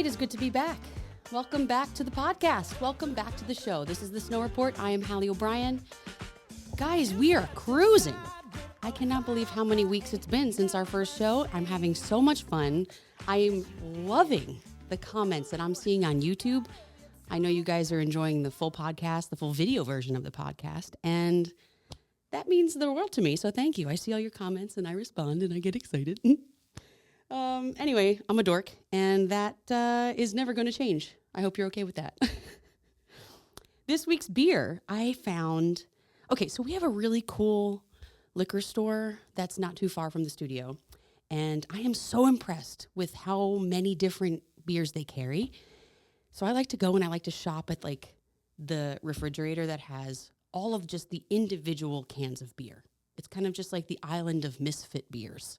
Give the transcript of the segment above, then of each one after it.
It is good to be back. Welcome back to the podcast. Welcome back to the show. This is the Snow Report. I am Hallie O'Brien. Guys, we are cruising. I cannot believe how many weeks it's been since our first show. I'm having so much fun. I am loving the comments that I'm seeing on YouTube. I know you guys are enjoying the full podcast, the full video version of the podcast, and that means the world to me. So thank you. I see all your comments and I respond and I get excited. Anyway, I'm a dork, and that is never going to change. I hope you're okay with that. This week's beer, I found... Okay, so we have a really cool liquor store that's not too far from the studio, and I am so impressed with how many different beers they carry. So I like to go and I like to shop at, like, the refrigerator that has all of just the individual cans of beer. It's kind of just like the island of misfit beers.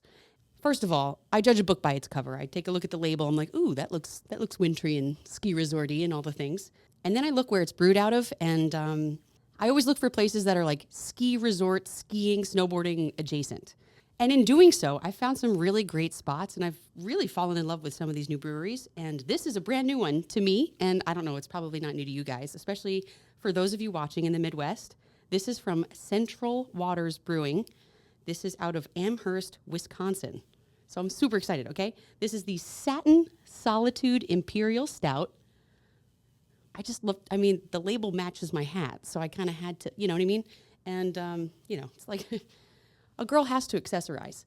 First of all, I judge a book by its cover. I take a look at the label. I'm like, ooh, that looks wintry and ski resorty and all the things. And then I look where it's brewed out of, and I always look for places that are like ski resort, skiing, snowboarding adjacent. And in doing so, I found some really great spots, and I've really fallen in love with some of these new breweries. And this is a brand new one to me, and I don't know, it's probably not new to you guys, especially for those of you watching in the Midwest. This is from Central Waters Brewing. This is out of Amherst, Wisconsin. So I'm super excited, okay? This is the Satin Solitude Imperial Stout. I just looked, the label matches my hat, so I kind of had to, you know what I mean? And, it's like a girl has to accessorize.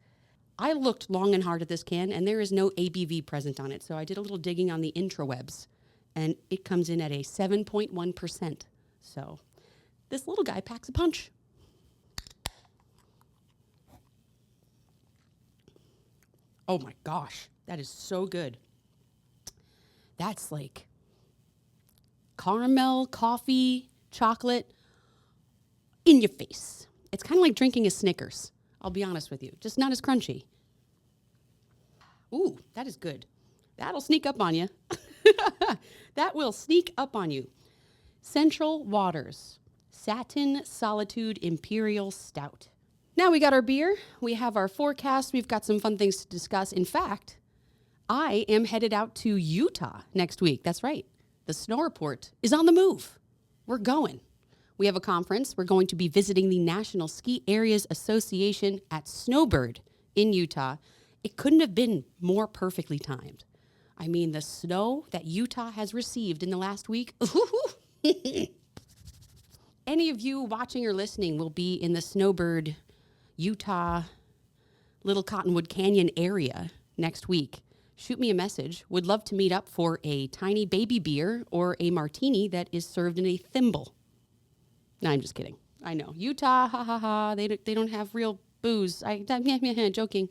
I looked long and hard at this can, and there is no ABV present on it, so I did a little digging on the intrawebs, and it comes in at a 7.1%. So this little guy packs a punch. Oh my gosh, that is so good. That's like caramel, coffee, chocolate in your face. It's kind of like drinking a Snickers, I'll be honest with you. Just not as crunchy. Ooh, that is good. That'll sneak up on you. That will sneak up on you. Central Waters, Satin Solitude Imperial Stout. Now we got our beer, we have our forecast, we've got some fun things to discuss. In fact, I am headed out to Utah next week. That's right. The Snow Report is on the move. We're going. We have a conference. We're going to be visiting the National Ski Areas Association at Snowbird in Utah. It couldn't have been more perfectly timed. I mean, the snow that Utah has received in the last week. Any of you watching or listening will be in the Snowbird Utah, Little Cottonwood Canyon area next week. Shoot me a message. Would love to meet up for a tiny baby beer or a martini that is served in a thimble. No, I'm just kidding. I know. Utah, ha ha ha, they don't have real booze. Joking.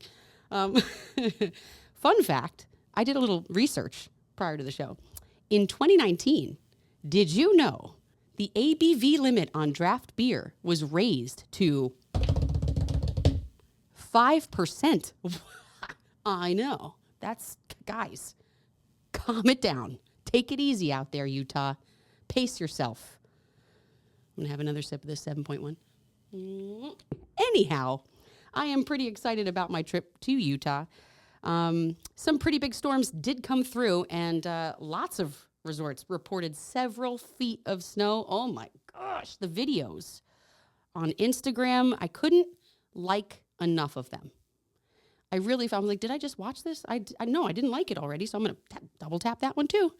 Fun fact, I did a little research prior to the show. In 2019, did you know the ABV limit on draft beer was raised to 5%. I know. That's, guys, calm it down. Take it easy out there, Utah. Pace yourself. I'm going to have another sip of this 7.1. Anyhow, I am pretty excited about my trip to Utah. Some pretty big storms did come through, and lots of resorts reported several feet of snow. Oh, my gosh. The videos on Instagram, I couldn't like enough of them. I really felt like, did I just watch this? I know I didn't like it already, so I'm going to double tap that one too.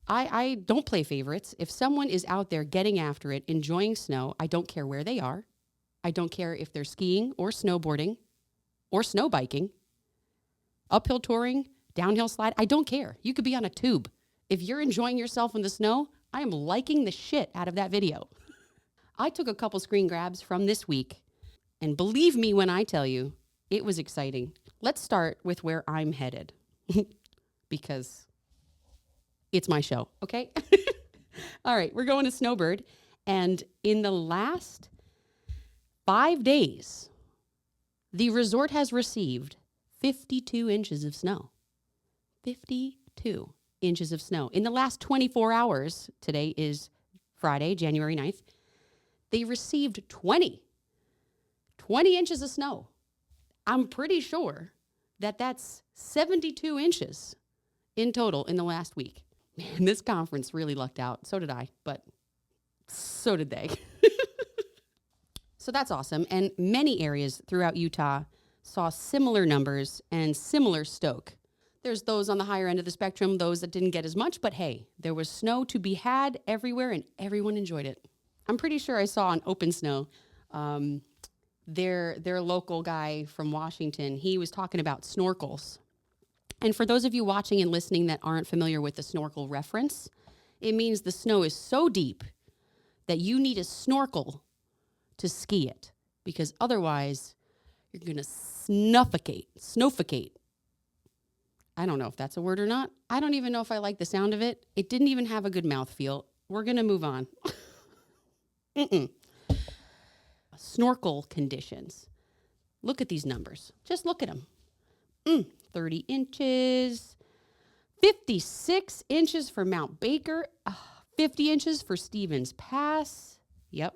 I don't play favorites. If someone is out there getting after it, enjoying snow, I don't care where they are. I don't care if they're skiing or snowboarding or snow biking, uphill touring, downhill slide. I don't care. You could be on a tube. If you're enjoying yourself in the snow, I am liking the shit out of that video. I took a couple screen grabs from this week. And believe me when I tell you, it was exciting. Let's start with where I'm headed because it's my show, okay? All right, we're going to Snowbird. And in the last 5 days, the resort has received 52 inches of snow. 52 inches of snow. In the last 24 hours, today is Friday, January 9th, they received 20 inches of snow. I'm pretty sure that that's 72 inches in total in the last week. Man, this conference really lucked out. So did I, but so did they. So that's awesome. And many areas throughout Utah saw similar numbers and similar stoke. There's those on the higher end of the spectrum, those that didn't get as much, but hey, there was snow to be had everywhere and everyone enjoyed it. I'm pretty sure I saw on Open Snow, their local guy from Washington, he was talking about snorkels. And for those of you watching and listening that aren't familiar with the snorkel reference, it means the snow is so deep that you need a snorkel to ski it, because otherwise you're going to snowfocate. I don't know if that's a word or not. I don't even know if I like the sound of it. It didn't even have a good mouthfeel. We're going to move on. Snorkel conditions. Look at these numbers. Just look at them. 30 inches, 56 inches for Mount Baker, 50 inches for Stevens Pass. Yep.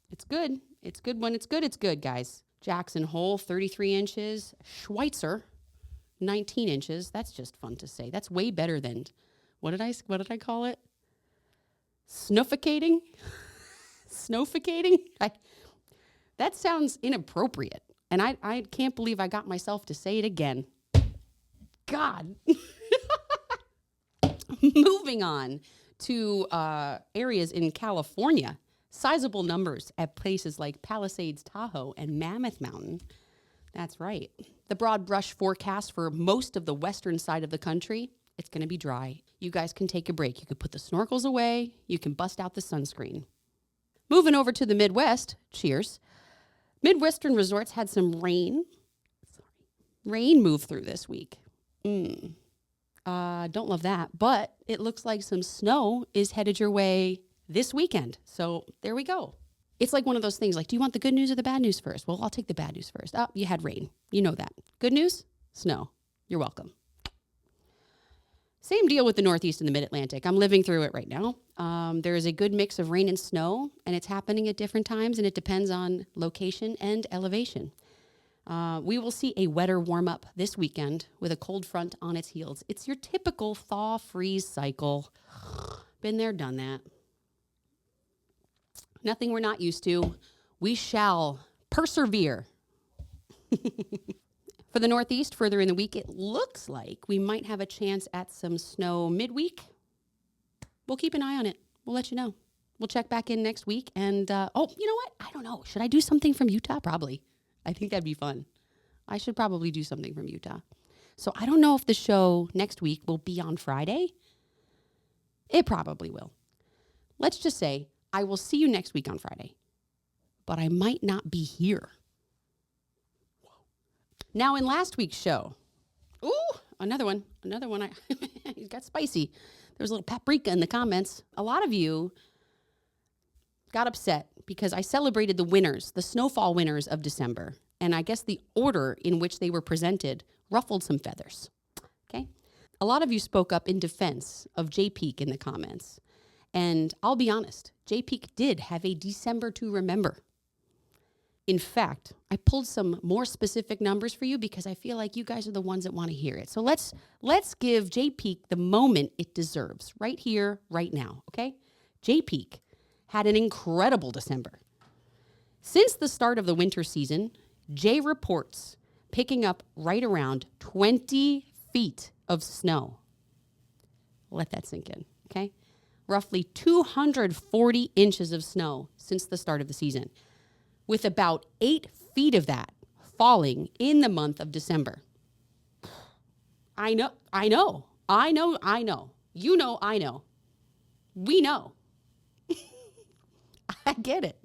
It's good. It's good when it's good, guys. Jackson Hole, 33 inches. Schweitzer, 19 inches. That's just fun to say. That's way better than, what did I call it? Snowfoccating? Snowfoccating? That sounds inappropriate. And I can't believe I got myself to say it again. God. Moving on to areas in California. Sizable numbers at places like Palisades, Tahoe, and Mammoth Mountain. That's right. The broad brush forecast for most of the western side of the country, it's going to be dry. You guys can take a break. You can put the snorkels away. You can bust out the sunscreen. Moving over to the Midwest, cheers. Midwestern resorts had some rain move through this week. Don't love that, but it looks like some snow is headed your way this weekend. So there we go. It's like one of those things like, do you want the good news or the bad news first? Well, I'll take the bad news first. Oh, you had rain. You know that. Good news? Snow. You're welcome. Same deal with the Northeast and the Mid-Atlantic. I'm living through it right now. There is a good mix of rain and snow, and it's happening at different times, and it depends on location and elevation. We will see a wetter warm-up this weekend with a cold front on its heels. It's your typical thaw-freeze cycle. Been there, done that. Nothing we're not used to. We shall persevere. For the Northeast, further in the week, it looks like we might have a chance at some snow midweek. We'll keep an eye on it. We'll let you know. We'll check back in next week. And, you know what? I don't know. Should I do something from Utah? Probably. I think that'd be fun. I should probably do something from Utah. So I don't know if the show next week will be on Friday. It probably will. Let's just say I will see you next week on Friday, but I might not be here. Now, in last week's show, another one. It got spicy. There was a little paprika in the comments. A lot of you got upset because I celebrated the snowfall winners of December. And I guess the order in which they were presented ruffled some feathers. Okay? A lot of you spoke up in defense of Jay Peak in the comments. And I'll be honest, Jay Peak did have a December to remember. In fact, I pulled some more specific numbers for you because I feel like you guys are the ones that want to hear it. So let's give Jay Peak the moment it deserves right here, right now, okay? Jay Peak had an incredible December. Since the start of the winter season, Jay reports picking up right around 20 feet of snow. Let that sink in, okay? Roughly 240 inches of snow since the start of the season, with about 8 feet of that falling in the month of December. I know. You know, I know. We know. I get it.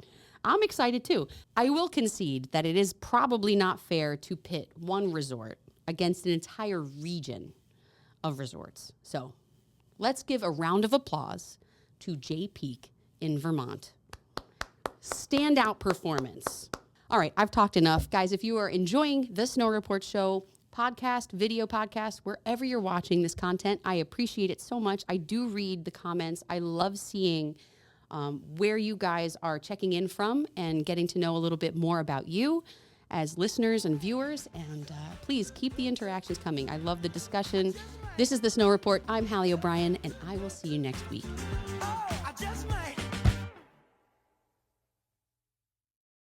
I'm excited too. I will concede that it is probably not fair to pit one resort against an entire region of resorts. So let's give a round of applause to Jay Peak in Vermont. Standout performance. All right, I've talked enough. Guys, if you are enjoying the Snow Report Show podcast, video podcast, wherever you're watching this content, I appreciate it so much. I do read the comments. I love seeing where you guys are checking in from and getting to know a little bit more about you. as listeners and viewers. And please keep the interactions coming. I love the discussion. This is the Snow Report. I'm Hallie O'Brien, and I will see you next week.